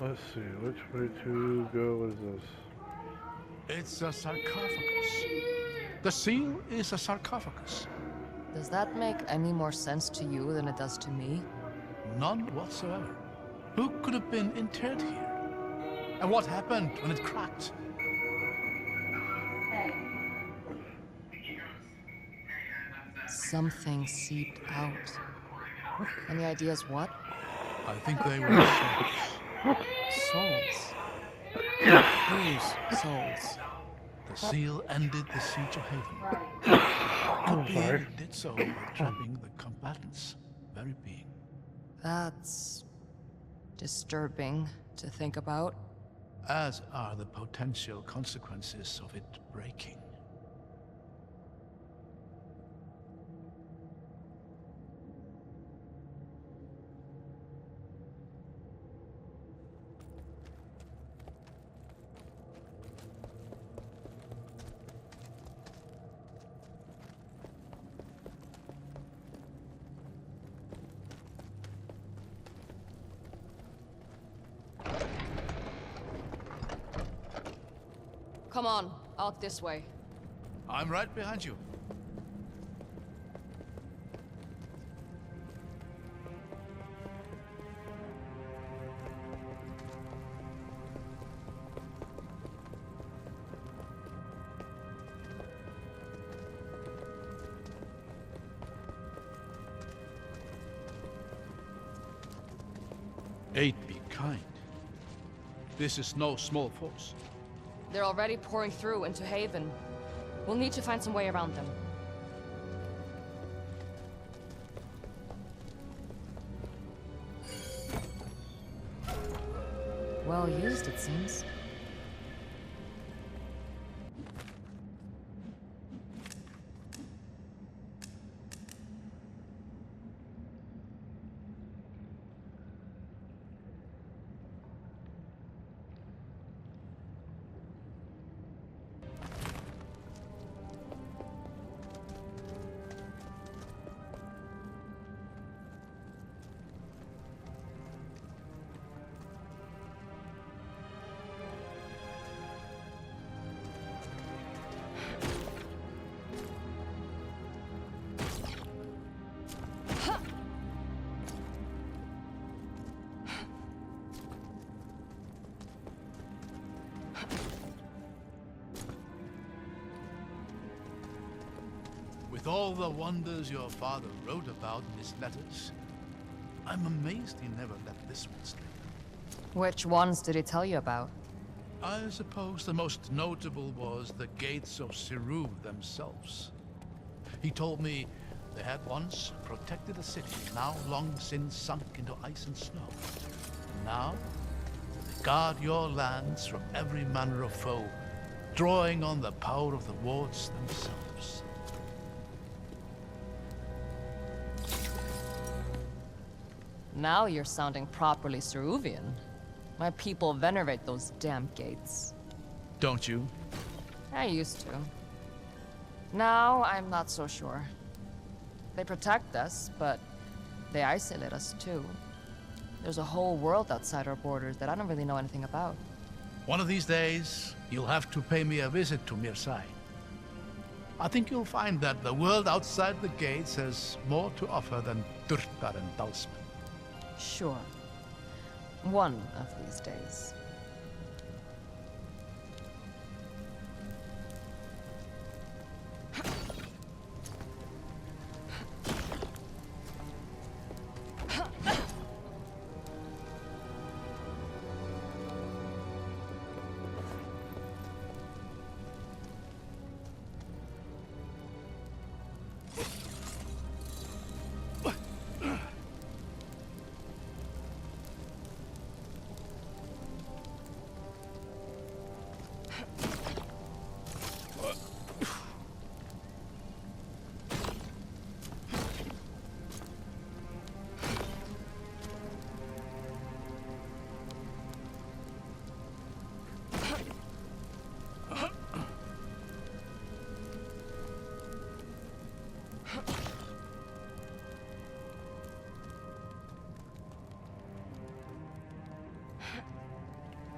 Let's see, which way to go? What is this? It's a sarcophagus. The seal is a sarcophagus. Does that make any more sense to you than it does to me? None whatsoever. Who could have been interred here? And what happened when it cracked? Something seeped out. Any ideas what? I think they were souls. Souls. Whose souls? The seal ended the siege of Haven. Could be sorry. it did so by trapping the combatants' very being. That's disturbing to think about. As are the potential consequences of it breaking. Come on, out this way. I'm right behind you. Aid be kind. This is no small force. They're already pouring through into Haven. We'll need to find some way around them. Well used, it seems. With all the wonders your father wrote about in his letters, I'm amazed he never let this one slip. Which ones did he tell you about? I suppose the most notable was the gates of Siru themselves. He told me they had once protected a city, now long since sunk into ice and snow. And now, they guard your lands from every manner of foe, drawing on the power of the wards themselves. Now you're sounding properly Ceruvian. My people venerate those damn gates. Don't you? I used to. Now I'm not so sure. They protect us, but they isolate us too. There's a whole world outside our borders that I don't really know anything about. One of these days, you'll have to pay me a visit to Mirsai. I think you'll find that the world outside the gates has more to offer than Durtar and Dalsman. Sure. One of these days.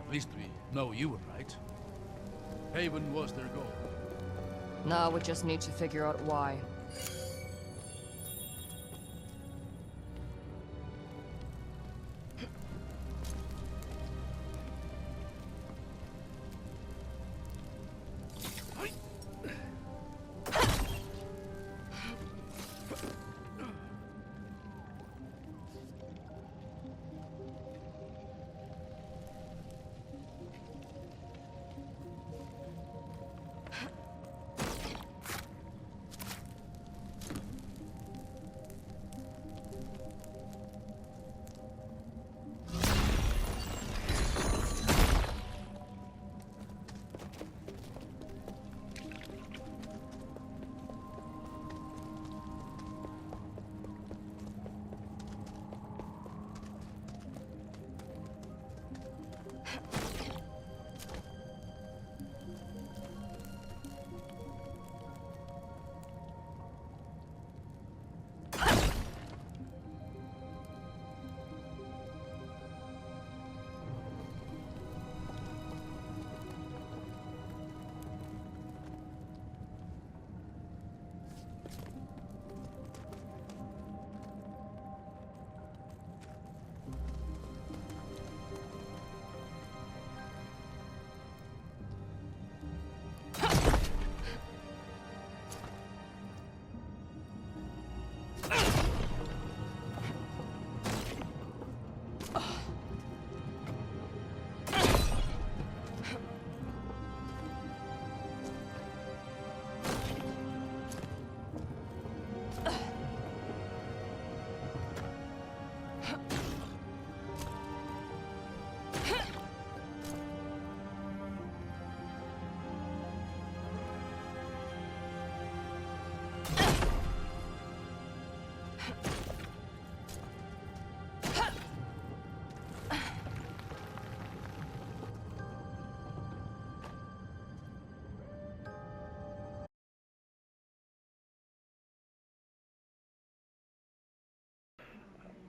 At least we know you were right. Haven was their goal. Now we just need to figure out why.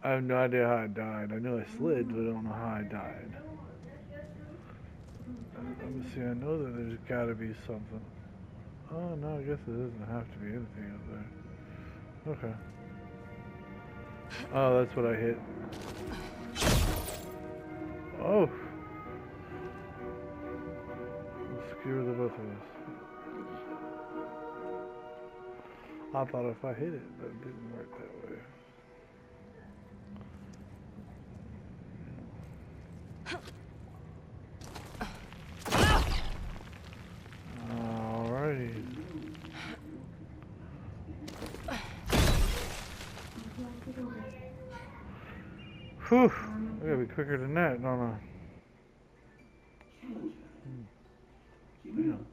I have no idea how I died. I know I slid, but I don't know how I died. Let me see, I know that there's gotta be something. Oh no, I guess it doesn't have to be anything up there. Okay. Oh, that's what I hit. Oh! Screw the both of us. I thought if I hit it, but it didn't work that way. Alrighty. Whew! I gotta be quicker than that, don't I? Damn.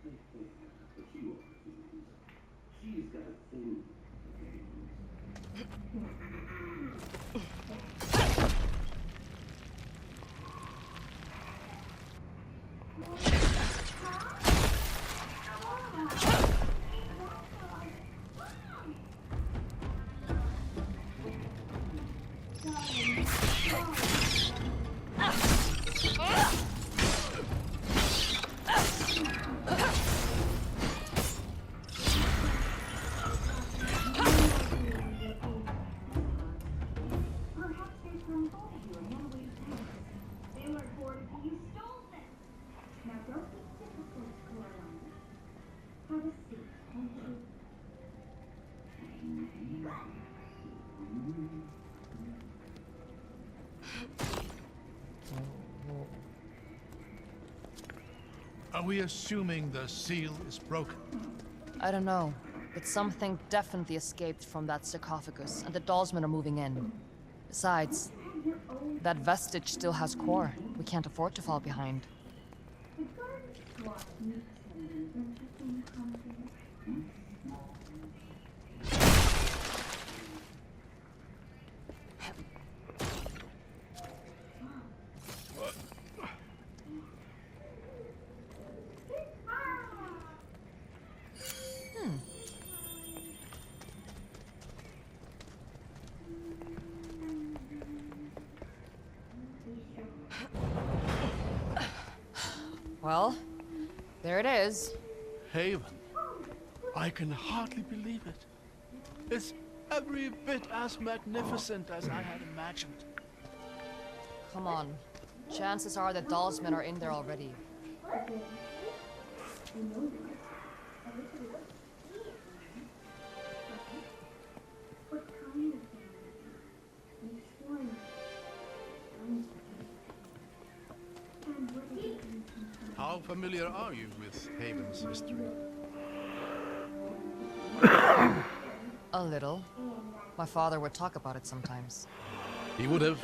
Are we assuming the seal is broken? I don't know, but something definitely escaped from that sarcophagus, and the Dalsmen are moving in. Besides, that vestige still has core. We can't afford to fall behind. Well, there it is. Haven. I can hardly believe it. It's every bit as magnificent as I had imagined. Come on. Chances are the Dollsmen are in there already. How familiar are you with Haven's history? A little. My father would talk about it sometimes. He would have.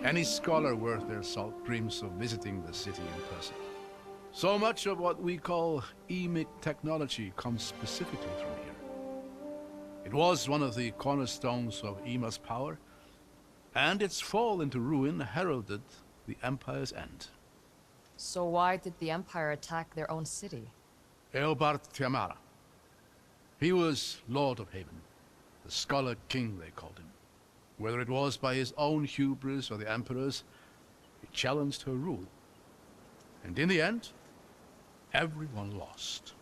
Any scholar worth their salt dreams of visiting the city in person. So much of what we call emic technology comes specifically from here. It was one of the cornerstones of Ima's power, and its fall into ruin heralded the Empire's end. So why did the Empire attack their own city? Eobard Tiamara. He was Lord of Haven, the Scholar King they called him. Whether it was by his own hubris or the Emperor's, he challenged her rule. And in the end, everyone lost.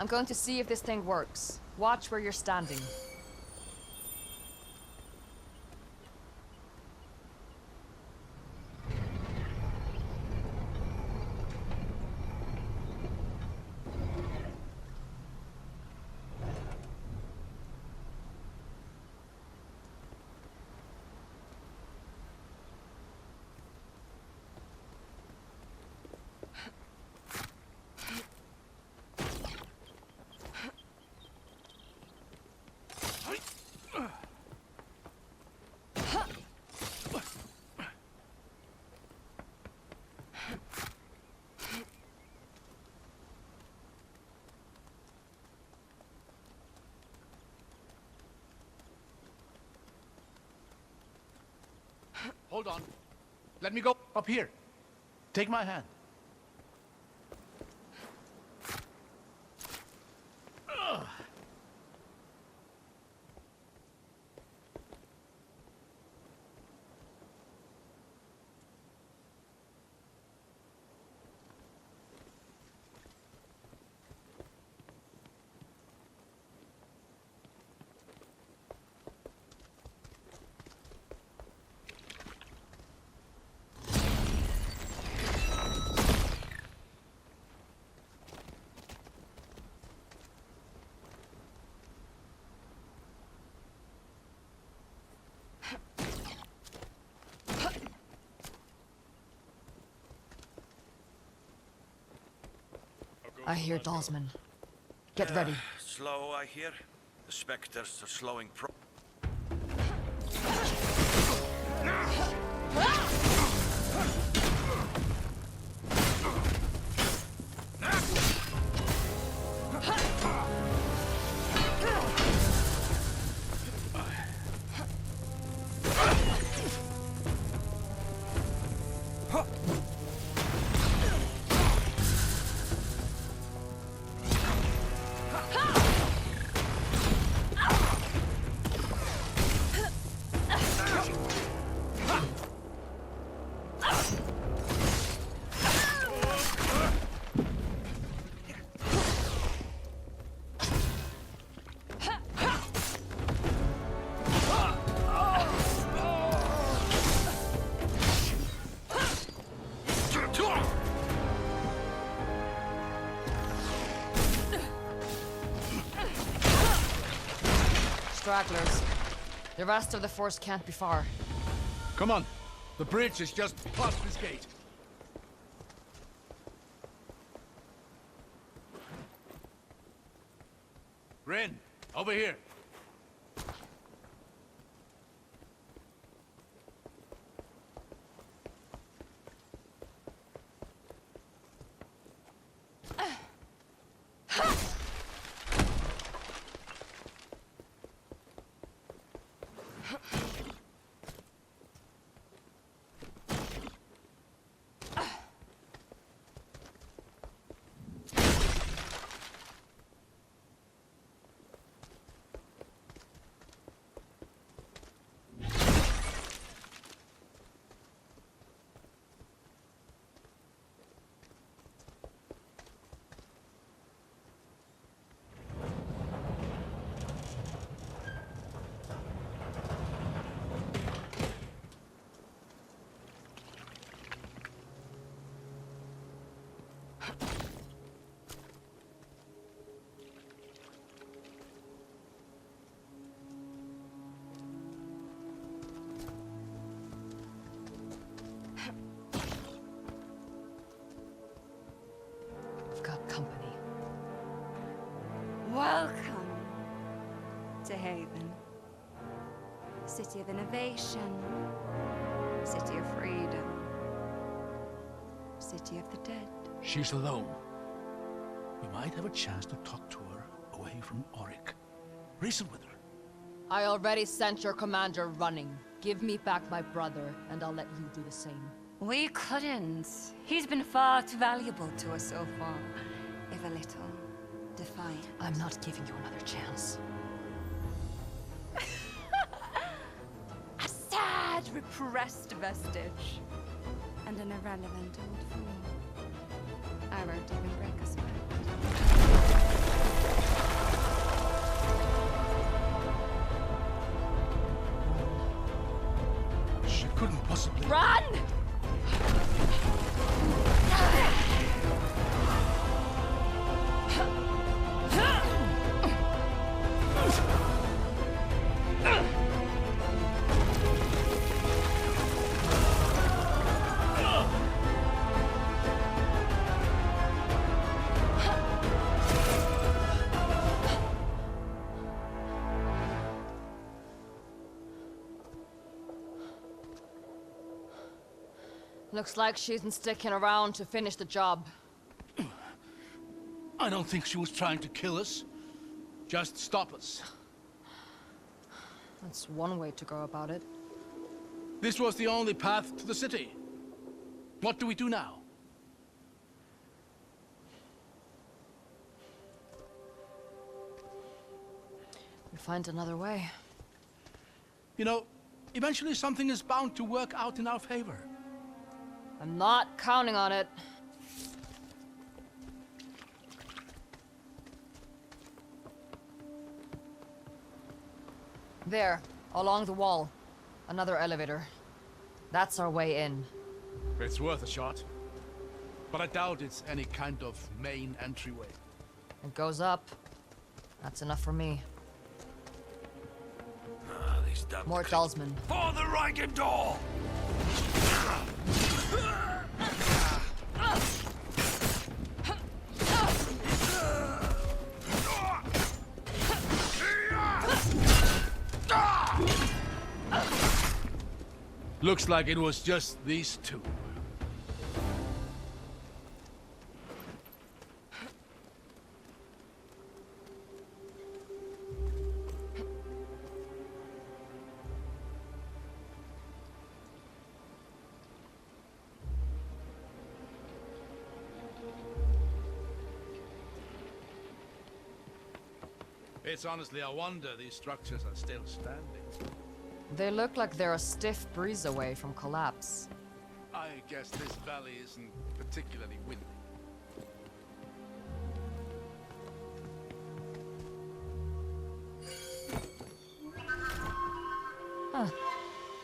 I'm going to see if this thing works. Watch where you're standing. hold on. Let me go up here. Take my hand. I hear Dalsman. Get ready. Slow, I hear. The specters are slowing Stragglers. The rest of the force can't be far. Come on. The bridge is just past this gate. Rin, over here. Got company. Welcome to Haven. City of innovation. City of freedom. City of the dead. She's alone. We might have a chance to talk to her away from Auric. Reason with her. I already sent your commander running. Give me back my brother, and I'll let you do the same. We couldn't. He's been far too valuable to us so far. If a little defiant. I'm not giving you another chance. A sad, repressed vestige. And an irrelevant old fool. I won't even break a sweat. She couldn't possibly... Run! Looks like she isn't sticking around to finish the job. I don't think she was trying to kill us. Just stop us. That's one way to go about it. This was the only path to the city. What do we do now? We find another way. You know, eventually something is bound to work out in our favor. I'm not counting on it. There, along the wall. Another elevator. That's our way in. It's worth a shot. But I doubt it's any kind of main entryway. It goes up. That's enough for me. Ah, these damn More Dalsman. For the Reichendor! Looks like it was just these two. It's honestly a wonder these structures are still standing. They look like they're a stiff breeze away from collapse. I guess this valley isn't particularly windy. Huh.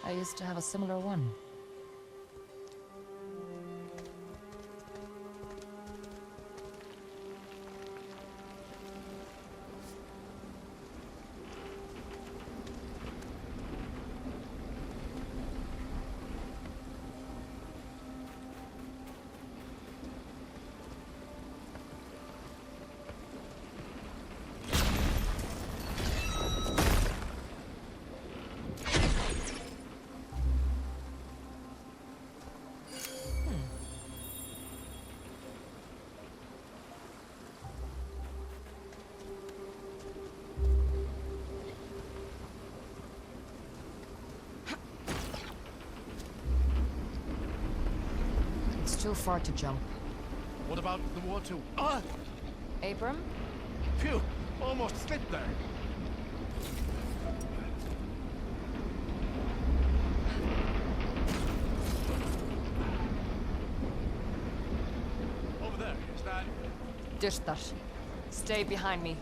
I used to have a similar one. It's too far to jump. What about the water? Ah! Abram? Phew! Almost slipped there. Over there, is that... Dyrtar. Stay behind me.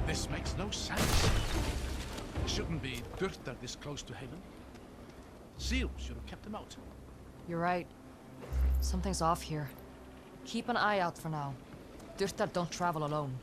This makes no sense. Shouldn't be Dyrtar this close to Haven. Seals should have kept him out. You're right. Something's off here. Keep an eye out for now. Dyrtar don't travel alone.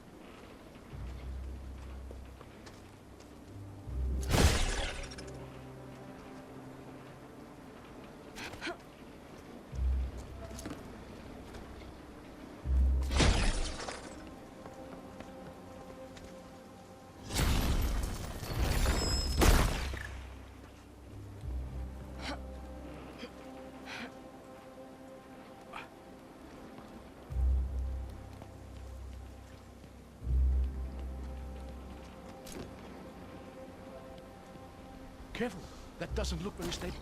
Careful, that doesn't look very stable.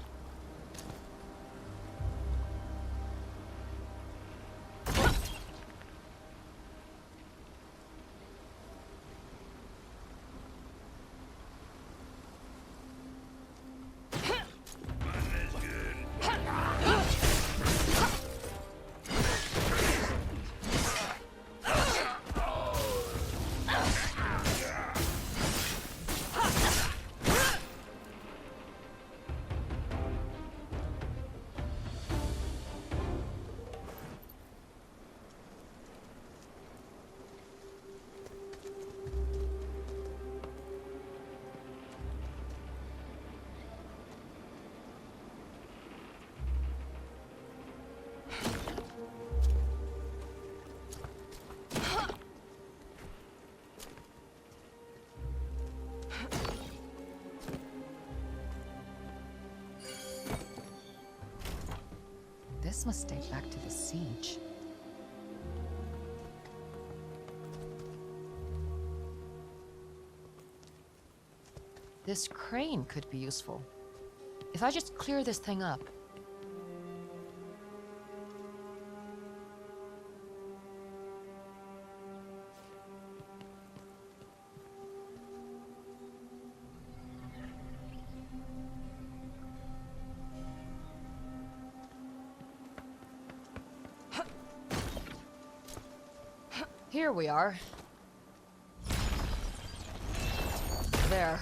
This must date back to the siege. This crane could be useful. If I just clear this thing up. Here we are. There.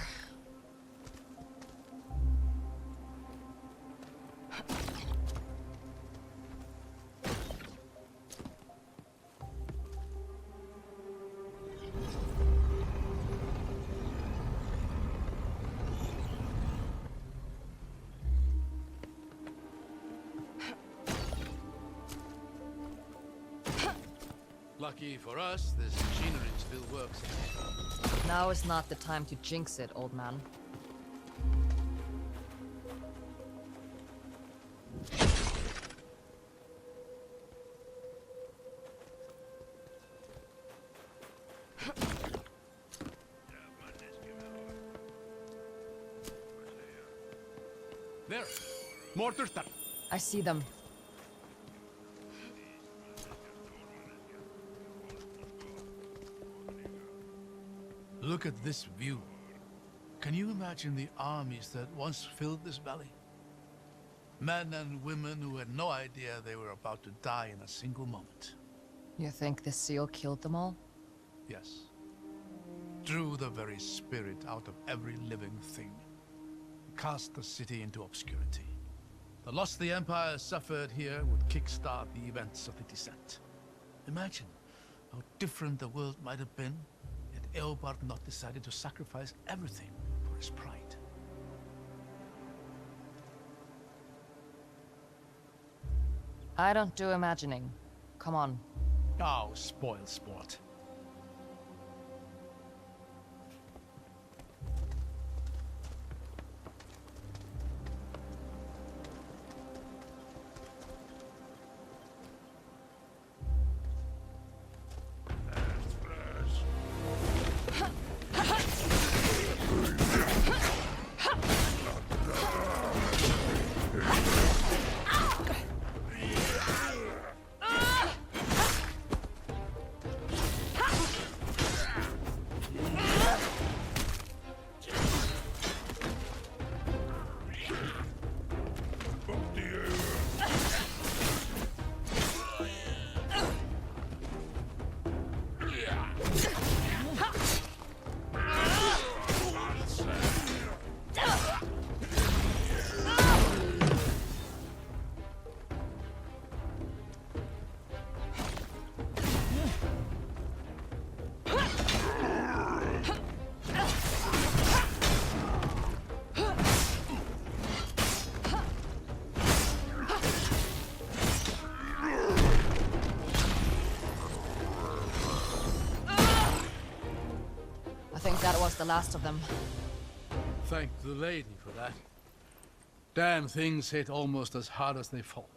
Lucky for us, this machinery still works. Now is not the time to jinx it, old man. There! Mortar start! I see them. Look at this view. Can you imagine the armies that once filled this valley? Men and women who had no idea they were about to die in a single moment. You think the seal killed them all? Yes. Drew the very spirit out of every living thing. Cast the city into obscurity. The loss the Empire suffered here would kickstart the events of the descent. Imagine how different the world might have been had Eobard not decided to sacrifice everything for his pride. I don't do imagining. Come on. Oh, spoil sport. That was the last of them. Thank the lady for that. Damn things hit almost as hard as they fall.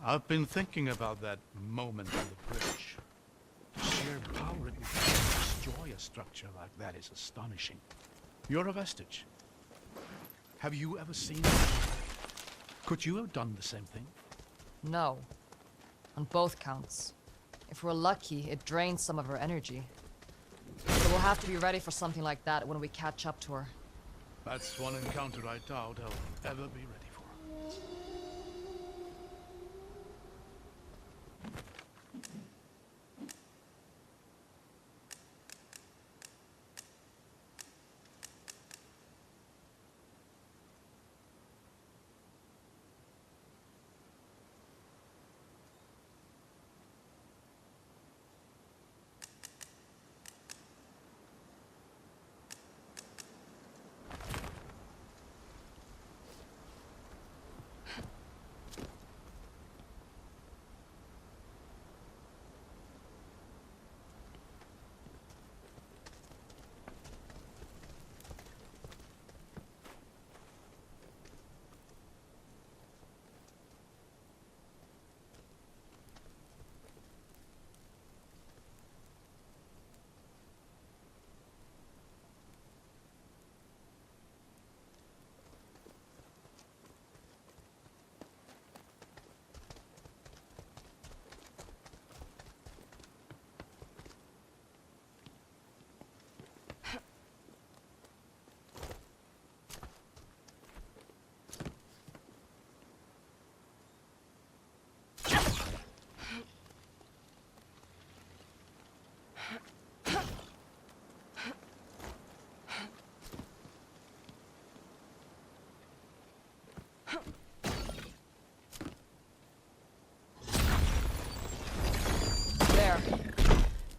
I've been thinking about that moment on the bridge. The sheer power it would take to destroy a structure like that is astonishing. You're a vestige. Have you ever seen it? Could you have done the same thing? No. On both counts. If we're lucky, it drains some of her energy. So we'll have to be ready for something like that when we catch up to her. That's one encounter I doubt I'll ever be ready for.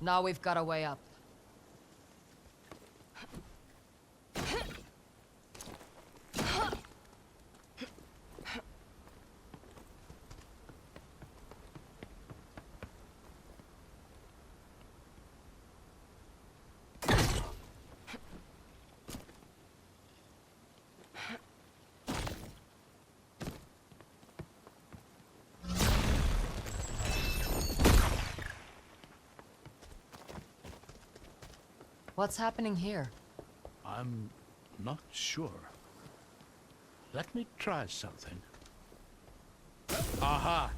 Now we've got a way up. What's happening here? I'm not sure. Let me try something. Aha!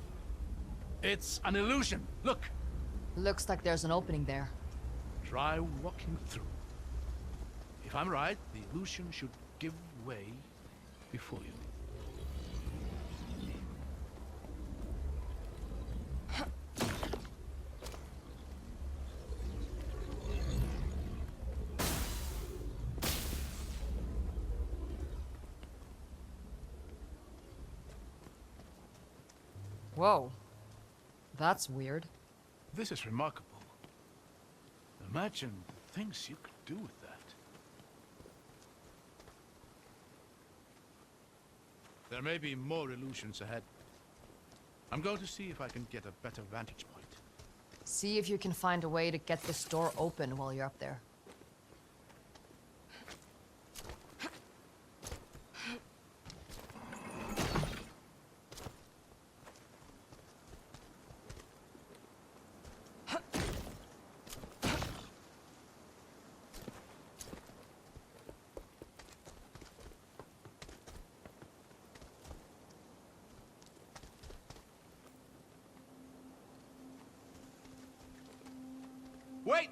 It's an illusion. Look! Looks like there's an opening there. Try walking through. If I'm right, the illusion should give way before you. Whoa. That's weird. This is remarkable. Imagine the things you could do with that. There may be more illusions ahead. I'm going to see if I can get a better vantage point. See if you can find a way to get this door open while you're up there.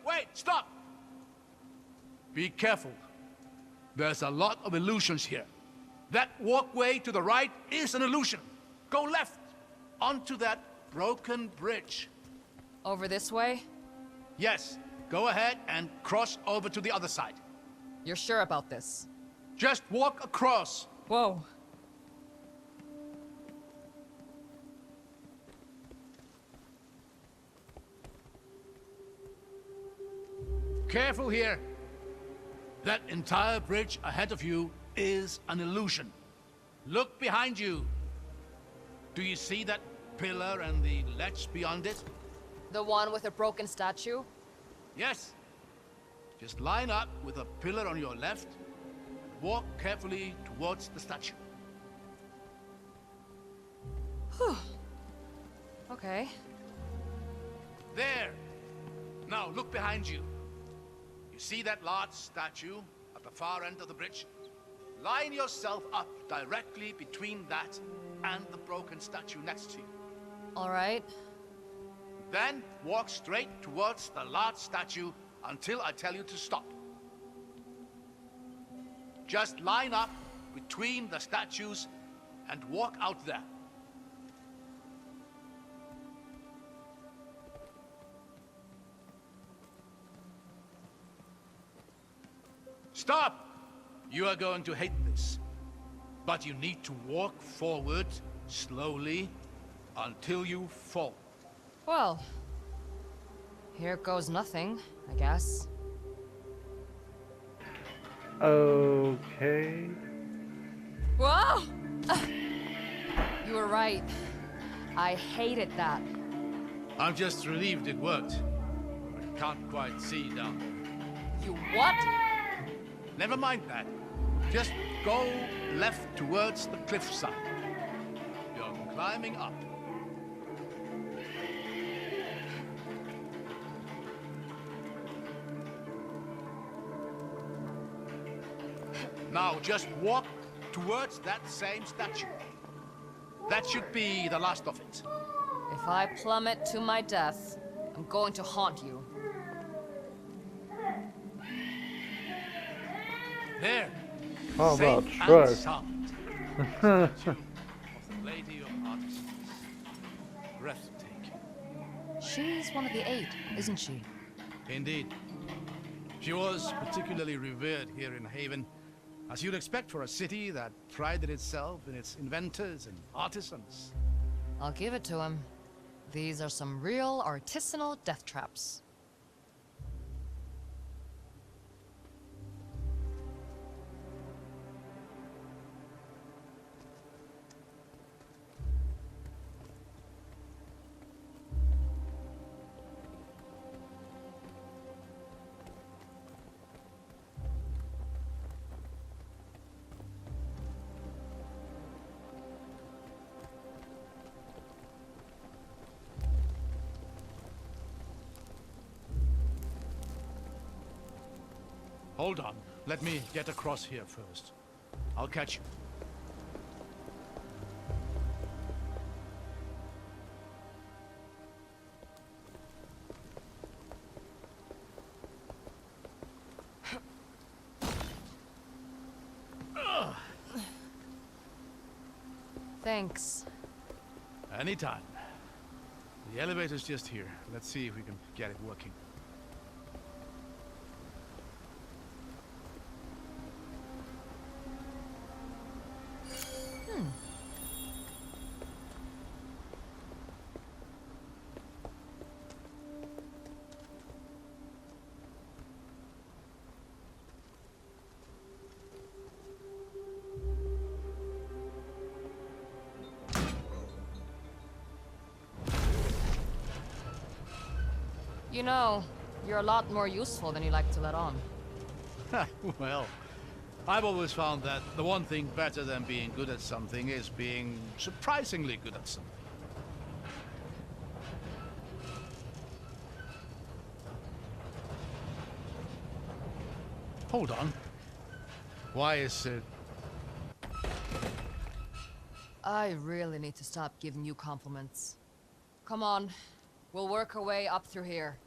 Wait, stop! Be careful. There's a lot of illusions here. That walkway to the right is an illusion. Go left, onto that broken bridge. Over this way? Yes, go ahead and cross over to the other side. You're sure about this? Just walk across. Whoa. Careful here. That entire bridge ahead of you is an illusion. Look behind you. Do you see that pillar and the ledge beyond it? The one with a broken statue? Yes. Just line up with a pillar on your left and walk carefully towards the statue. Whew. Okay. There. Now look behind you. You see that large statue at the far end of the bridge? Line yourself up directly between that and the broken statue next to you. All right. Then walk straight towards the large statue until I tell you to stop. Just line up between the statues and walk out there. Stop! You are going to hate this. But you need to walk forward, slowly, until you fall. Well, here goes nothing, I guess. Okay. Whoa! You were right. I hated that. I'm just relieved it worked. I can't quite see down there. You what? Never mind that. Just go left towards the cliffside. You're climbing up. Now just walk towards that same statue. That should be the last of it. If I plummet to my death, I'm going to haunt you. There. How about Safe try? and sound. Statue of the Lady of Artisans. Breathtaking. She's one of the 8, isn't she? Indeed. She was particularly revered here in Haven, as you'd expect for a city that prided itself in its inventors and artisans. I'll give it to him. These are some real artisanal death traps. Hold on. Let me get across here first. I'll catch you. Thanks. Anytime. The elevator's just here. Let's see if we can get it working. You know, you're a lot more useful than you like to let on. Well, I've always found that the one thing better than being good at something is being surprisingly good at something. Hold on. Why is it... I really need to stop giving you compliments. Come on, we'll work our way up through here.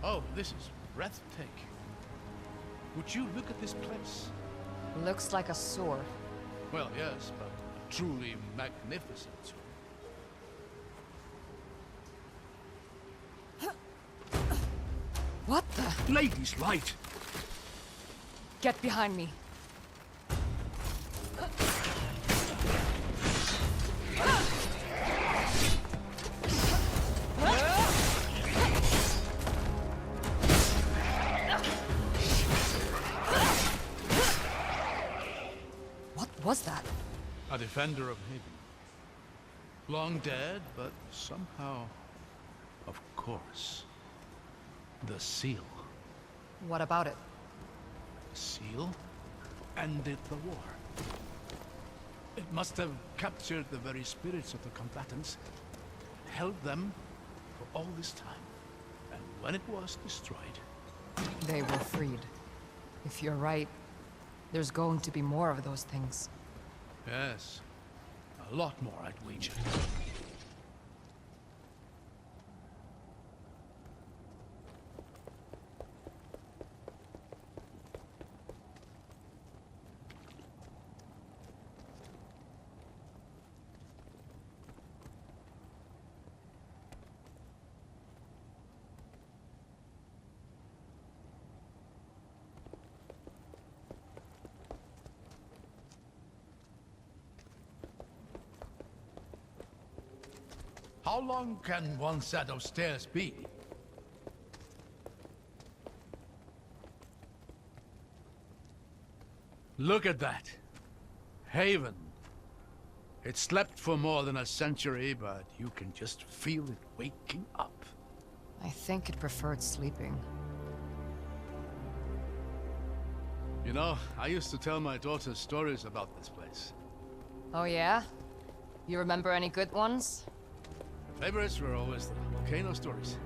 Oh, this is breathtaking. Would you look at this place? Looks like a sewer. Well, yes, but truly magnificent. What the? Ladies, light! Get behind me. What was that? A defender of Haven. Long dead, but somehow, of course. The seal. What about it? Seal ended the war. It must have captured the very spirits of the combatants, held them for all this time. And when it was destroyed, They were freed. If you're right, there's going to be more of those things. yes, a lot more, I'd wager. How long can one set of stairs be? Look at that. Haven. It slept for more than a century, but you can just feel it waking up. I think it preferred sleeping. You know, I used to tell my daughters stories about this place. Oh yeah? You remember any good ones? Favorites were always the volcano stories.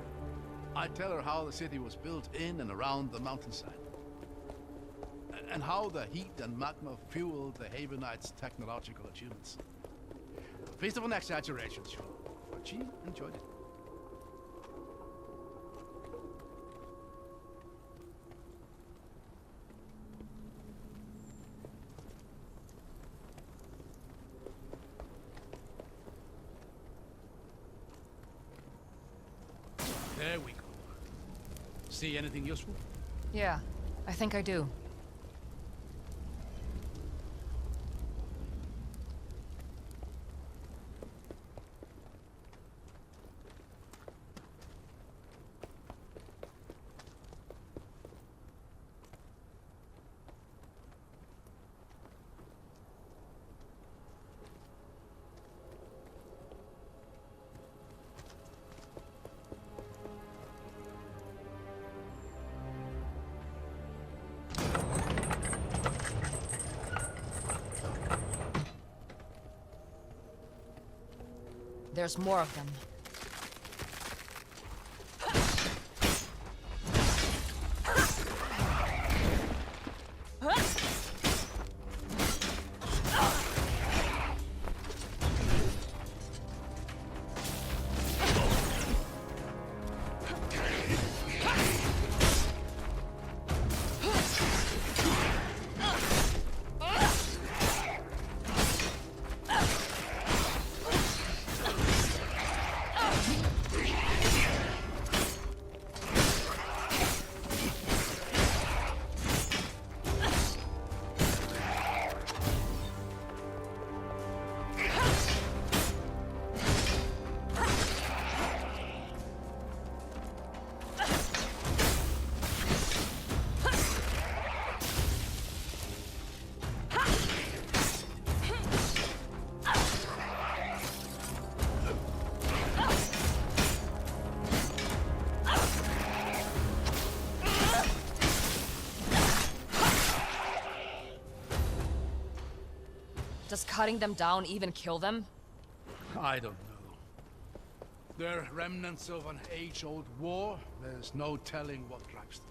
I'd tell her how the city was built in and around the mountainside. And how the heat and magma fueled the Havenites' technological achievements. A feast of an exaggeration, sure, but she enjoyed it. There we go. See anything useful? Yeah, I think I do. There's more of them. Does cutting them down even kill them? I don't know. They're remnants of an age-old war. There's no telling what drives them.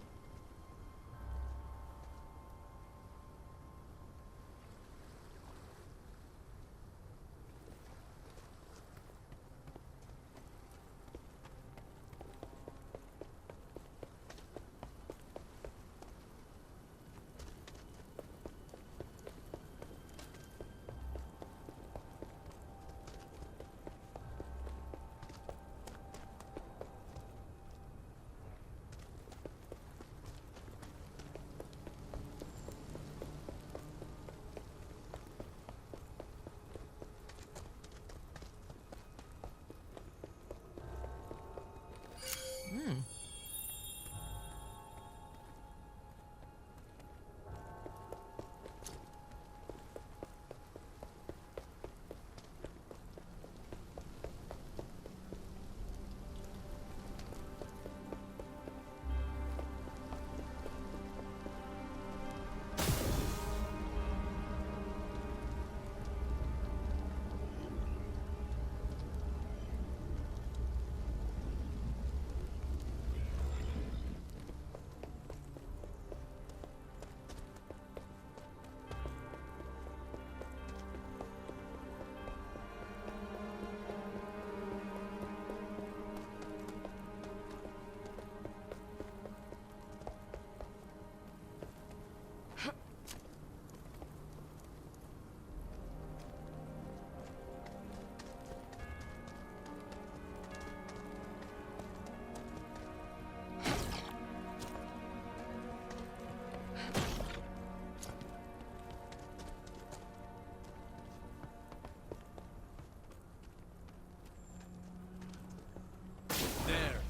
There.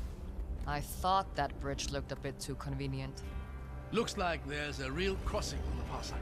I thought that bridge looked a bit too convenient. Looks like there's a real crossing on the far side.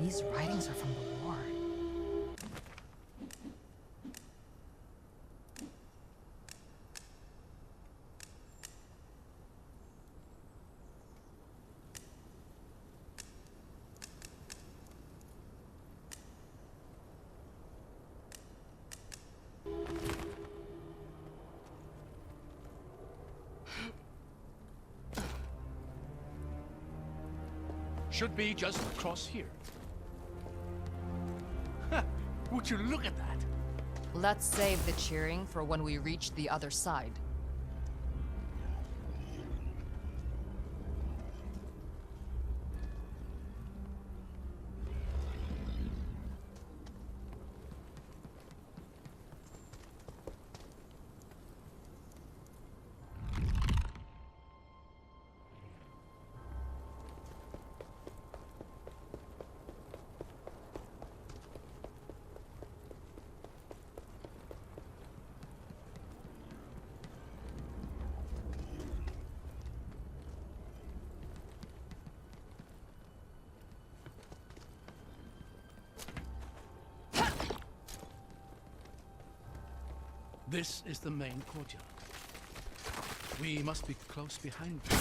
these writings are from the war. Should be just across here. Ha! Would you look at that? Let's save the cheering for when we reach the other side. This is the main courtyard. We must be close behind them.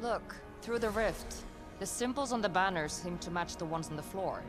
Look, through the rift. The symbols on the banners seem to match the ones on the floor.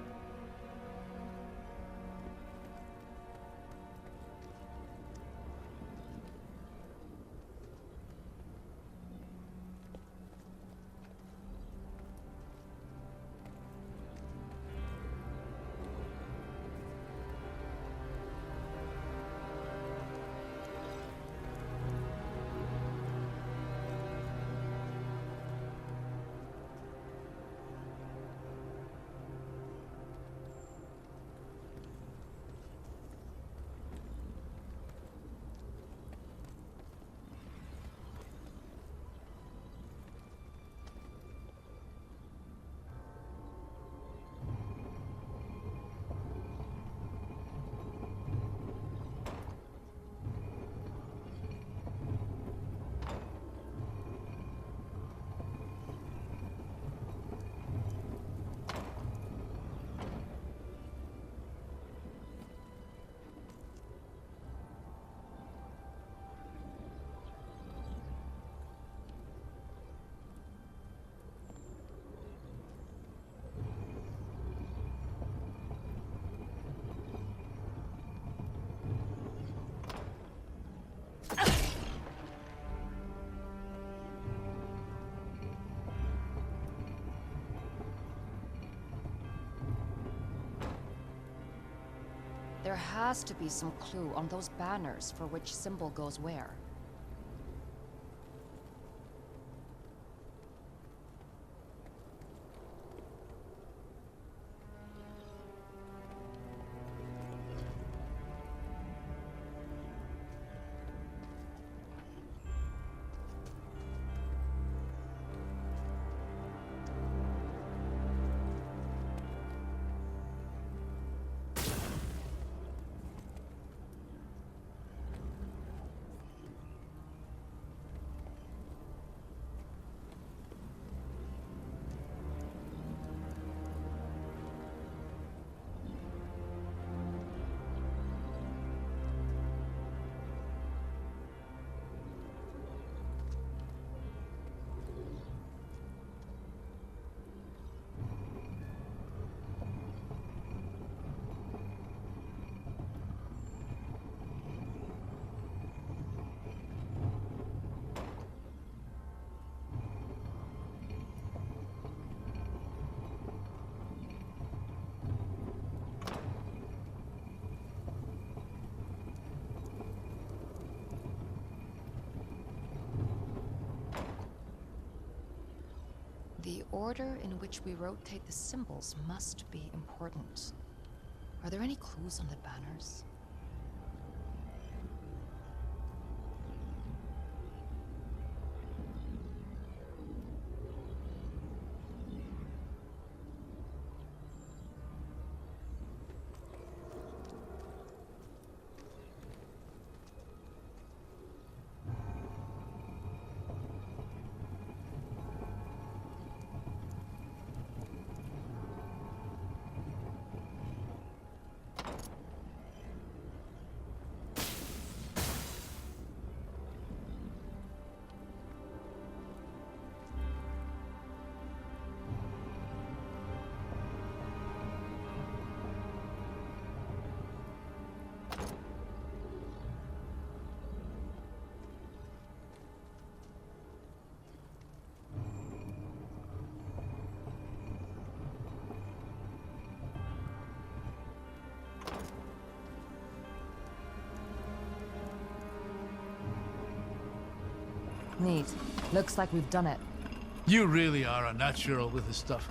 There has to be some clue on those banners for which symbol goes where. The order in which we rotate the symbols must be important. Are there any clues on the banners? Neat. Looks like we've done it. You really are a natural with this stuff.